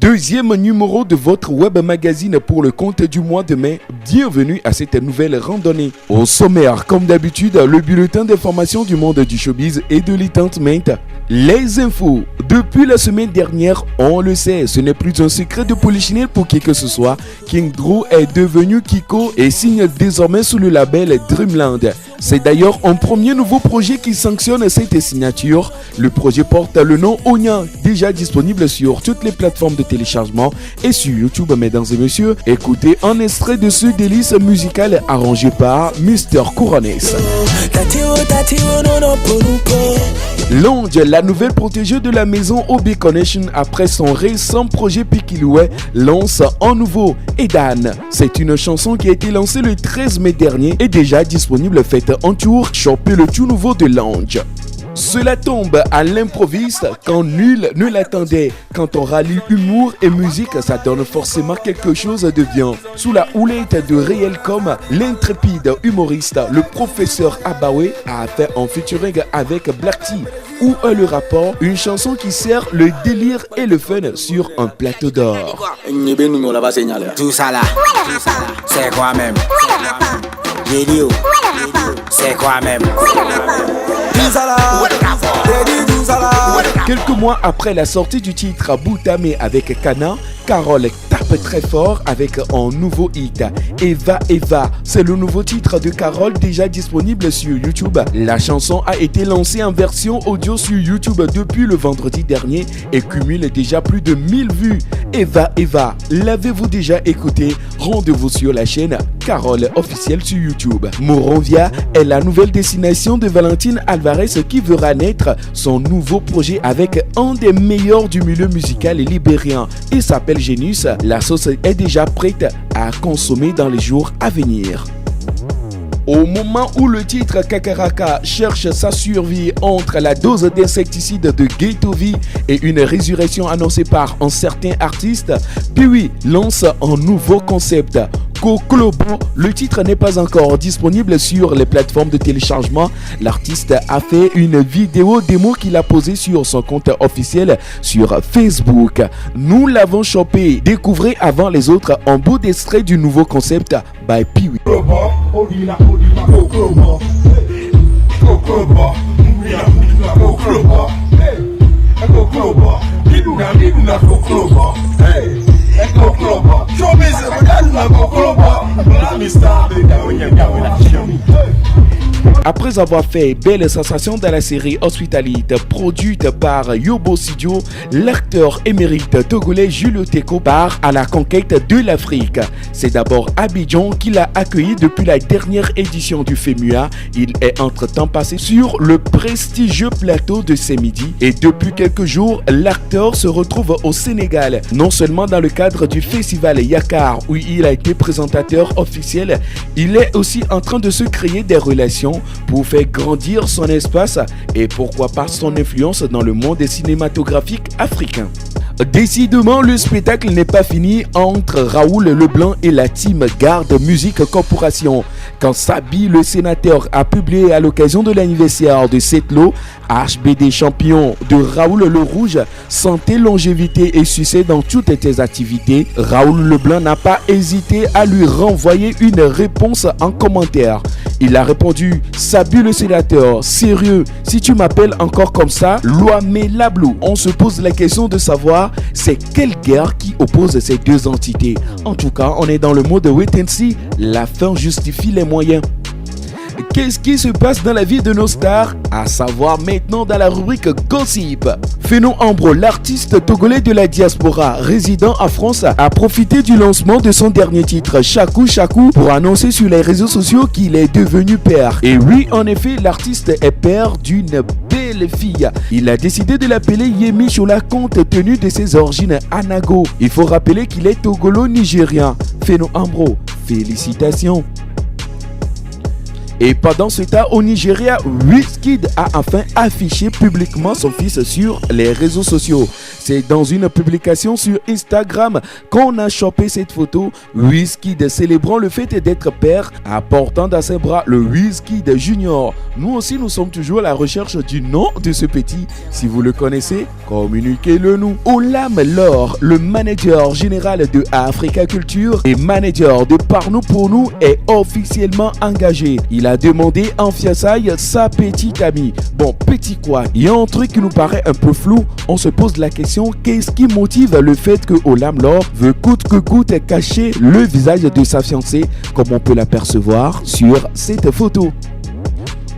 Deuxième numéro de votre web magazine pour le compte du mois de mai. Bienvenue à cette nouvelle randonnée. Au sommaire, comme d'habitude, le bulletin d'information du monde du showbiz et de l'entertainment. Les infos. Depuis la semaine dernière, on le sait, ce n'est plus un secret de polichinelle pour qui que ce soit. King Drew est devenu Kiko et signe désormais sous le label Dreamland. C'est d'ailleurs un premier nouveau projet qui sanctionne cette signature. Le projet porte le nom Onya, déjà disponible sur toutes les plateformes de téléchargement et sur YouTube, mesdames et messieurs. Écoutez un extrait de ce délice musical arrangé par Mr. Couronnes. Longe, la nouvelle protégée de la maison OB Connection après son récent projet Pikiloué, lance un nouveau Edan. C'est une chanson qui a été lancée le 13 mai dernier et déjà disponible. Faites un tour, chopez le tout nouveau de Longe. Cela tombe à l'improviste quand nul ne l'attendait. Quand on rallie humour et musique, ça donne forcément quelque chose de bien. Sous la houlette de réel comme l'intrépide humoriste, le professeur Abawe a fait un featuring avec Black T, où le rapport, une chanson qui sert le délire et le fun sur un plateau d'or. Tout ça là, c'est quoi même? C'est quoi même? Quelques mois après la sortie du titre Boutame avec Kana, Carole tape très fort avec un nouveau hit. Eva Eva, c'est le nouveau titre de Carole déjà disponible sur YouTube. La chanson a été lancée en version audio sur YouTube depuis le vendredi dernier et cumule déjà plus de 1000 vues. Eva Eva, l'avez-vous déjà écouté? Rendez-vous sur la chaîne Carole officielle sur YouTube. Moronvia est la nouvelle destination de Valentine Alvarez qui verra naître son nouveau projet avec un des meilleurs du milieu musical libérien. Il s'appelle Genius. La sauce est déjà prête à consommer dans les jours à venir. Au moment où le titre Kakaraka cherche sa survie entre la dose d'insecticide de Ghetto V et une résurrection annoncée par un certain artiste, Piwi lance un nouveau concept. Koklobo, le titre n'est pas encore disponible sur les plateformes de téléchargement. L'artiste a fait une vidéo démo qu'il a posée sur son compte officiel sur Facebook. Nous l'avons chopé. Découvrez avant les autres un bout d'extrait du nouveau concept by Piwi. Après avoir fait belle sensation dans la série Hospitalite produite par Yobo Studio, l'acteur émérite togolais Julio Teko part à la conquête de l'Afrique. C'est d'abord Abidjan qu'il a accueilli depuis la dernière édition du FEMUA. Il est entre-temps passé sur le prestigieux plateau de Sémidi et depuis quelques jours, l'acteur se retrouve au Sénégal, non seulement dans le cadre du festival Yakar où il a été présentateur officiel, il est aussi en train de se créer des relations pour faire grandir son espace et pourquoi pas son influence dans le monde cinématographique africain. Décidément, le spectacle n'est pas fini entre Raoul Leblanc et la team Garde Musique Corporation. Quand Sabi, le sénateur, a publié à l'occasion de l'anniversaire de Setlo, HBD champion de Raoul le Rouge, santé, longévité et succès dans toutes tes activités, Raoul Leblanc n'a pas hésité à lui renvoyer une réponse en commentaire. Il a répondu: Sabi le sénateur, sérieux, si tu m'appelles encore comme ça, Loamé Lablou. On se pose la question de savoir c'est quelle guerre qui oppose ces deux entités. En tout cas, on est dans le mode wait and see, la fin justifie les moyens. Qu'est-ce qui se passe dans la vie de nos stars? À savoir maintenant dans la rubrique Gossip. Phénon Ambro, l'artiste togolais de la diaspora résidant en France, a profité du lancement de son dernier titre Chakou Chakou pour annoncer sur les réseaux sociaux qu'il est devenu père. Et oui, en effet, l'artiste est père d'une belle fille. Il a décidé de l'appeler Yemi Chola compte tenu de ses origines Anago. Il faut rappeler qu'il est togolo-nigérien. Phénon Ambro, félicitations. Et pendant ce temps, au Nigeria, Wizkid a enfin affiché publiquement son fils sur les réseaux sociaux. C'est dans une publication sur Instagram qu'on a chopé cette photo. Wizkid célébrant le fait d'être père, apportant dans ses bras le Wizkid Junior. Nous aussi, nous sommes toujours à la recherche du nom de ce petit. Si vous le connaissez, communiquez-le nous. Olam Lor, le manager général de Africa Culture et manager de Par Nous Pour Nous, est officiellement engagé. Il a demandé en fiançailles sa petite amie. Bon, petit quoi? Il y a un truc qui nous paraît un peu flou. On se pose la question, qu'est-ce qui motive le fait que Olam Lor veut coûte que coûte cacher le visage de sa fiancée, comme on peut l'apercevoir sur cette photo?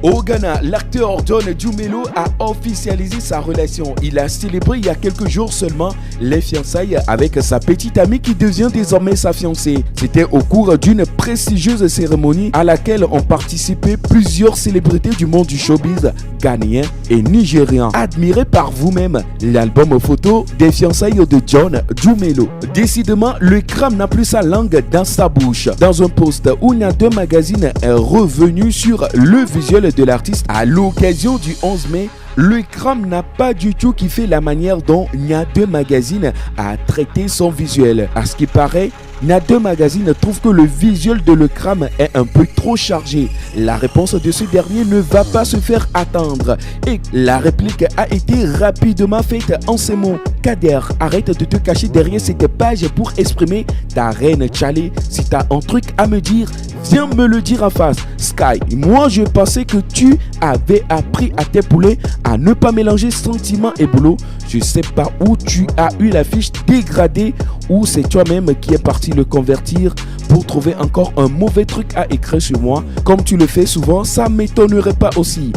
Au Ghana, l'acteur John Dumelo a officialisé sa relation. Il a célébré il y a quelques jours seulement les fiançailles avec sa petite amie qui devient désormais sa fiancée. C'était au cours d'une prestigieuse cérémonie à laquelle ont participé plusieurs célébrités du monde du showbiz ghanéen et nigérien. Admirez par vous-même l'album photo des fiançailles de John Dumelo. Décidément, le crâne n'a plus sa langue dans sa bouche. Dans un post où Nia2 Magazine est revenu sur le visuel de l'artiste à l'occasion du 11 mai, le crâne n'a pas du tout kiffé la manière dont Nia2 Magazine a traité son visuel. À ce qui paraît, Nia2 Magazine trouve que le visuel de le crâne est un peu trop chargé. La réponse de ce dernier ne va pas se faire attendre et la réplique a été rapidement faite en ces mots. Kader, arrête de te cacher derrière cette page pour exprimer ta reine Tchalé. Si t'as un truc à me dire, viens me le dire en face. Sky, moi je pensais que tu avais appris à tes poulets à ne pas mélanger sentiment et boulot. Je sais pas où tu as eu la fiche dégradée ou c'est toi-même qui es parti le convertir pour trouver encore un mauvais truc à écrire sur moi. Comme tu le fais souvent, ça m'étonnerait pas aussi.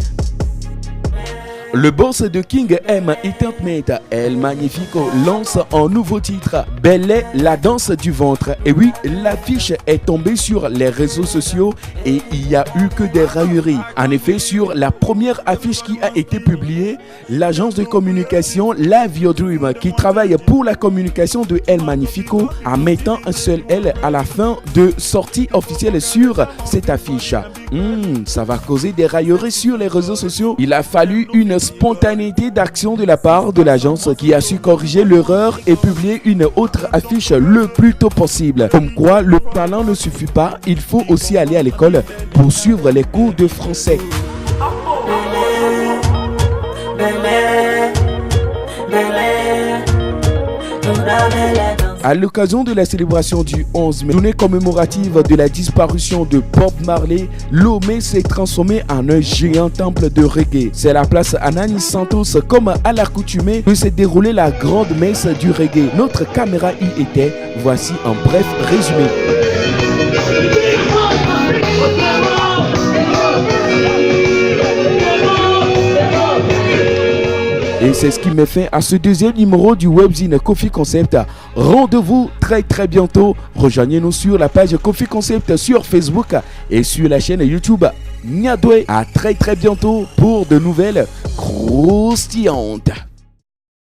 Le boss de King M Entertainment, El Magnifico, lance un nouveau titre, Belle est la danse du ventre. Et oui, l'affiche est tombée sur les réseaux sociaux et il n'y a eu que des railleries. En effet, sur la première affiche qui a été publiée, l'agence de communication Live Your Dream, qui travaille pour la communication de El Magnifico, en mettant un seul L à la fin de sortie officielle sur cette affiche. Ça va causer des railleries sur les réseaux sociaux. Il a fallu une spontanéité d'action de la part de l'agence qui a su corriger l'erreur et publier une autre affiche le plus tôt possible. Comme quoi, le talent ne suffit pas, il faut aussi aller à l'école pour suivre les cours de français. À l'occasion de la célébration du 11 mai, journée commémorative de la disparition de Bob Marley, Lomé s'est transformé en un géant temple de reggae. C'est la place Anani Santos, comme à l'accoutumée, que s'est déroulée la grande messe du reggae. Notre caméra y était. Voici un bref résumé. Et c'est ce qui met fin à ce deuxième numéro du webzine Kofi Concept. Rendez-vous très bientôt. Rejoignez-nous sur la page Kofi Concept sur Facebook et sur la chaîne YouTube Nia2. À très bientôt pour de nouvelles croustillantes.